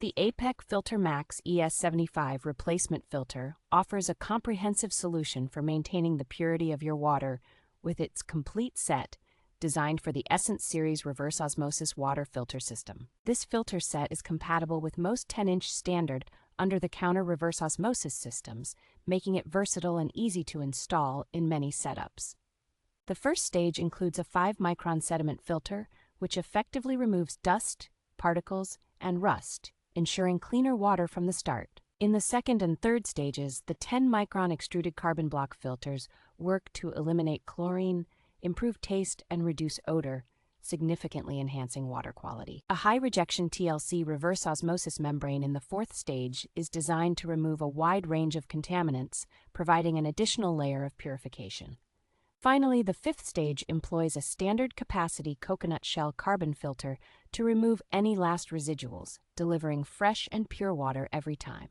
The APEC FILTER-MAX-ES75 Replacement Filter offers a comprehensive solution for maintaining the purity of your water with its complete set, designed for the Essence Series reverse osmosis water filter system. This filter set is compatible with most 10-inch standard under-the-counter reverse osmosis systems, making it versatile and easy to install in many setups. The first stage includes a 5-micron sediment filter, which effectively removes dust, particles, and rust, ensuring cleaner water from the start. In the second and third stages, the 10-micron extruded carbon block filters work to eliminate chlorine, improve taste, and reduce odor, significantly enhancing water quality. A high-rejection TLC reverse osmosis membrane in the fourth stage is designed to remove a wide range of contaminants, providing an additional layer of purification. Finally, the fifth stage employs a standard-capacity coconut shell carbon filter to remove any last residuals, delivering fresh and pure water every time.